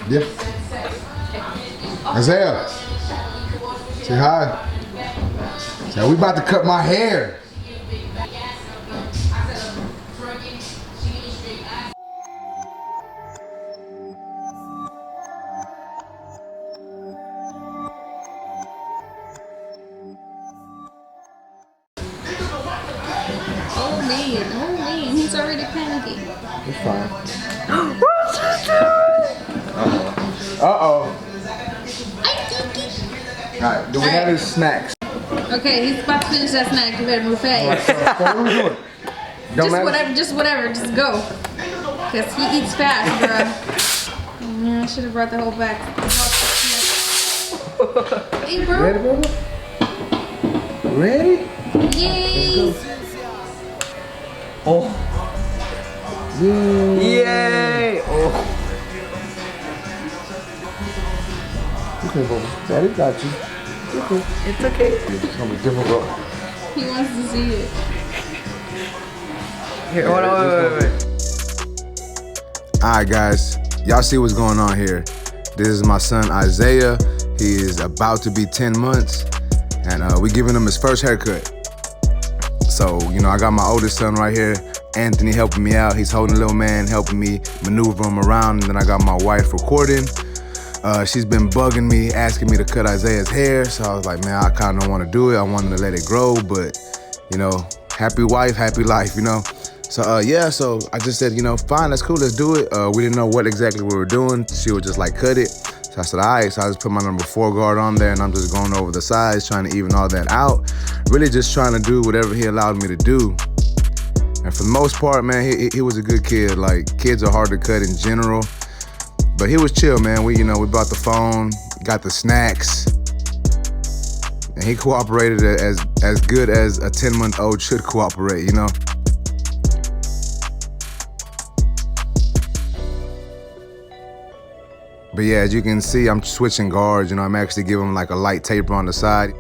Yeah. Isaiah. Say hi. Say, we about to cut my hair. Oh man, he's already panicking. It's fine. Uh-oh. Alright, do we have his snacks? Okay, he's about to finish that snack. You better move fast. So what are we doing? Just whatever, just go. Cause he eats fast, bro. Oh man, I should have brought the whole bag. Hey, bro. Ready, baby? Ready? Yay! Oh. Yay! Yay! Oh. Okay, baby. Daddy got you. Okay. It's okay. It's gonna be difficult. He wants to see it. Here, hold on, wait. Alright guys, y'all see what's going on here. This is my son Isaiah. He is about to be 10 months and we giving him his first haircut. So, you know, I got my oldest son right here, Anthony, helping me out. He's holding the little man, helping me maneuver him around. And then I got my wife recording. She's been bugging me, asking me to cut Isaiah's hair. So I was like, man, I kind of don't want to do it. I wanted to let it grow, but you know, happy wife, happy life, you know? So yeah, so I just said, you know, fine, that's cool, let's do it. We didn't know what exactly we were doing. She would just like cut it. So I said, all right, so I just put my number 4 guard on there and I'm just going over the sides, trying to even all that out. Really just trying to do whatever he allowed me to do. And for the most part, man, he was a good kid. Like, kids are hard to cut in general, but he was chill, man. We bought the phone, got the snacks, and he cooperated as good as a 10-month-old should cooperate, you know? But yeah, as you can see, I'm switching guards. You know, I'm actually giving him like a light taper on the side.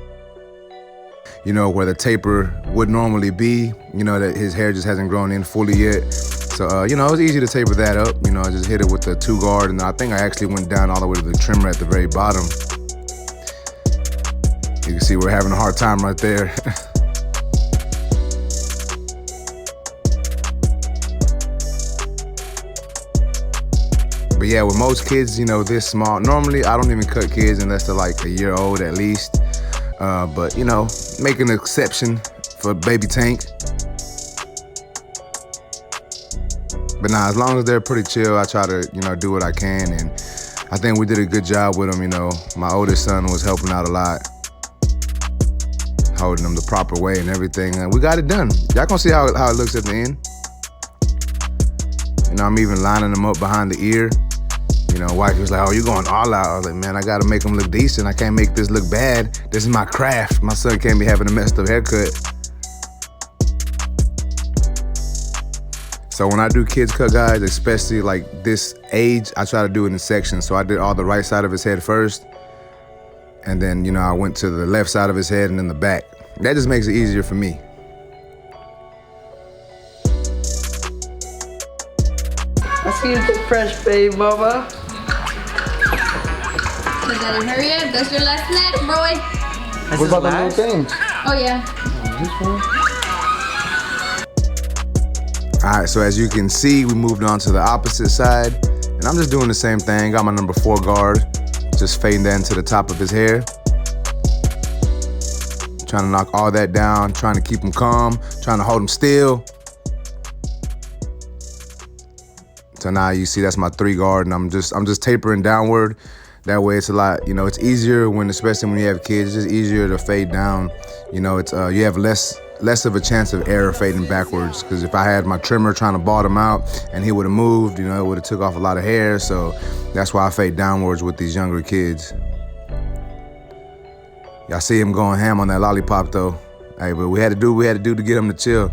You know, where the taper would normally be. You know, that his hair just hasn't grown in fully yet. So, you know, it was easy to taper that up. You know, I just hit it with the 2 guard, and I think I actually went down all the way to the trimmer at the very bottom. You can see we're having a hard time right there. But yeah, with most kids, you know, this small, normally I don't even cut kids unless they're like a year old at least. But you know, make an exception for baby Tank. But nah, as long as they're pretty chill, I try to, you know, do what I can. And I think we did a good job with them, you know. My oldest son was helping out a lot, holding them the proper way and everything. And we got it done. Y'all gonna see how it looks at the end. You know, I'm even lining them up behind the ear. You know, wife was like, oh, you going all out. I was like, man, I gotta make them look decent. I can't make this look bad. This is my craft. My son can't be having a messed up haircut. So when I do kids cut, guys, especially like this age, I try to do it in sections. So I did all the right side of his head first. And then, you know, I went to the left side of his head and then the back. That just makes it easier for me. I see you fresh, baby mama. So daddy, hurry up. That's your last snack, boy. What about the little things? Oh yeah. This one? All right, so as you can see, we moved on to the opposite side, and I'm just doing the same thing. Got my number 4 guard, just fading that into the top of his hair. Trying to knock all that down, trying to keep him calm, trying to hold him still. So now you see that's my 3 guard, and I'm just tapering downward. That way it's a lot, you know, it's easier especially when you have kids, it's just easier to fade down. You know, it's you have less of a chance of error fading backwards, because if I had my trimmer trying to bottom out and he would have moved, you know, it would have took off a lot of hair. So that's why I fade downwards with these younger kids. Y'all see him going ham on that lollipop though. Hey, but we had to do what we had to do to get him to chill.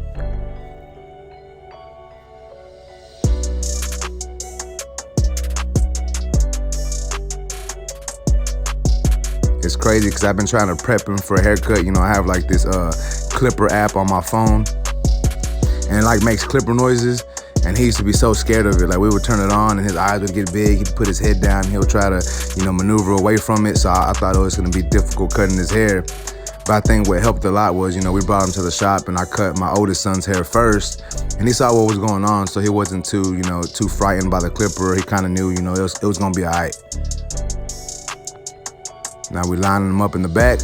It's crazy because I've been trying to prep him for a haircut. You know, I have like this clipper app on my phone, and it like makes clipper noises. And he used to be so scared of it. Like we would turn it on and his eyes would get big. He'd put his head down and he'll try to, maneuver away from it. So I thought it was gonna be difficult cutting his hair. But I think what helped a lot was, we brought him to the shop and I cut my oldest son's hair first. And he saw what was going on, so he wasn't too frightened by the clipper. He kind of knew, it was gonna be all right. Now we lining him up in the back.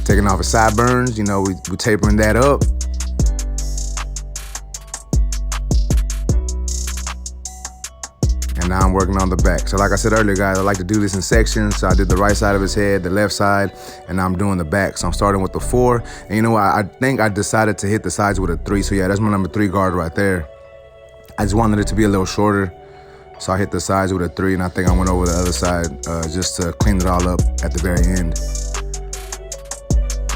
Taking off his sideburns, we tapering that up. And now I'm working on the back. So like I said earlier, guys, I like to do this in sections. So I did the right side of his head, the left side, and now I'm doing the back. So I'm starting with the 4. And you know what? I think I decided to hit the sides with a 3. So yeah, that's my number 3 guard right there. I just wanted it to be a little shorter. So I hit the sides with a 3, and I think I went over the other side just to clean it all up at the very end.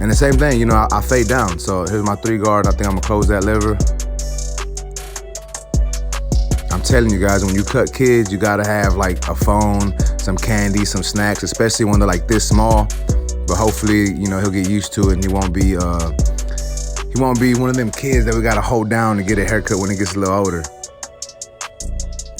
And the same thing, I fade down. So here's my 3 guard. I think I'm gonna close that lever. I'm telling you guys, when you cut kids, you gotta have like a phone, some candy, some snacks, especially when they're like this small. But hopefully, he'll get used to it and he won't be one of them kids that we gotta hold down to get a haircut when he gets a little older.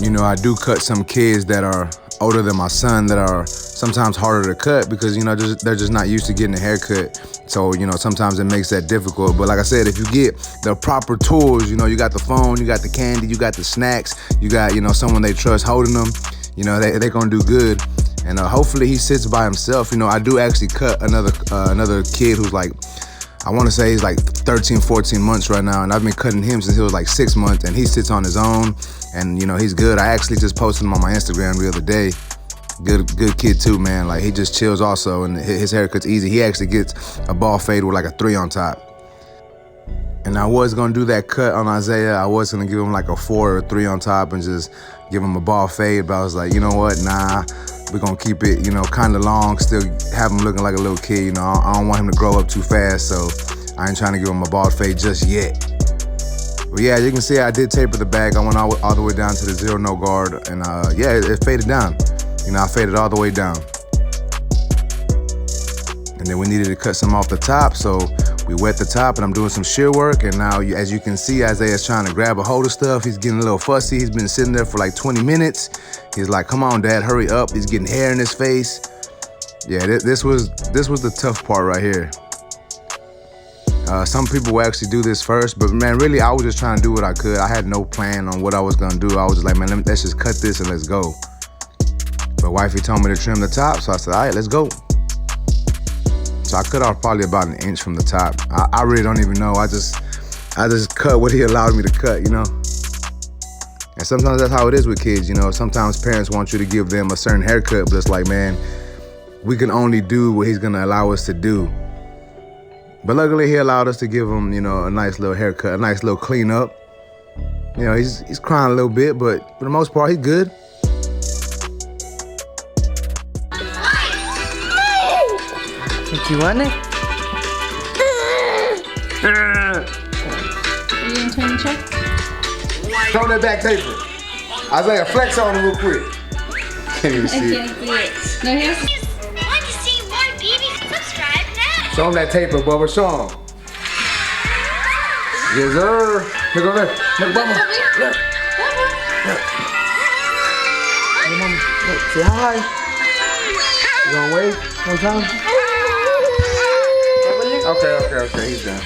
I do cut some kids that are older than my son that are sometimes harder to cut because, they're just not used to getting a haircut. So, sometimes it makes that difficult. But like I said, if you get the proper tools, you got the phone, you got the candy, you got the snacks, you got, someone they trust holding them, they're gonna do good. And hopefully he sits by himself. I do actually cut another kid who's like, I wanna say he's like 13, 14 months right now. And I've been cutting him since he was like 6 months and he sits on his own and, he's good. I actually just posted him on my Instagram the other day. Good kid too, man. Like he just chills also and his haircut's easy. He actually gets a ball fade with like a 3 on top. And I was gonna do that cut on Isaiah. I was gonna give him like a 4 or 3 on top and just give him a ball fade. But I was like, you know what? Nah, we're gonna keep it, kind of long, still have him looking like a little kid. I don't want him to grow up too fast, so I ain't trying to give him a ball fade just yet. But yeah, you can see I did taper the back. I went all the way down to the 0 no guard, and yeah, it faded down. I faded all the way down. And then we needed to cut some off the top, so we wet the top and I'm doing some shear work. And now, as you can see, Isaiah's trying to grab a hold of stuff. He's getting a little fussy. He's been sitting there for like 20 minutes. He's like, come on, Dad, hurry up. He's getting hair in his face. Yeah, this was the tough part right here. Some people will actually do this first, but man, really, I was just trying to do what I could. I had no plan on what I was gonna do. I was just like, man, let's just cut this and let's go. But wifey told me to trim the top, so I said, all right, let's go. So I cut off probably about 1 inch from the top. I really don't even know. I just cut what he allowed me to cut, And sometimes that's how it is with kids, Sometimes parents want you to give them a certain haircut, but it's like, man, we can only do what he's gonna allow us to do. But luckily he allowed us to give him, a nice little haircut, a nice little cleanup. He's crying a little bit, but for the most part, he's good. What you want it? Are you gonna turn the check? Throw that back taper. Isaiah, flex on him real quick. Can't even I see can't see it. No, here's. Want to see more babies? Subscribe now. Show him that taper, Bubba. Show him. Yes, sir. Look over there. Look, Bubba. Look. Look. Hey, Mama. Look. Say hi. You gonna wave one time? Okay. He's done.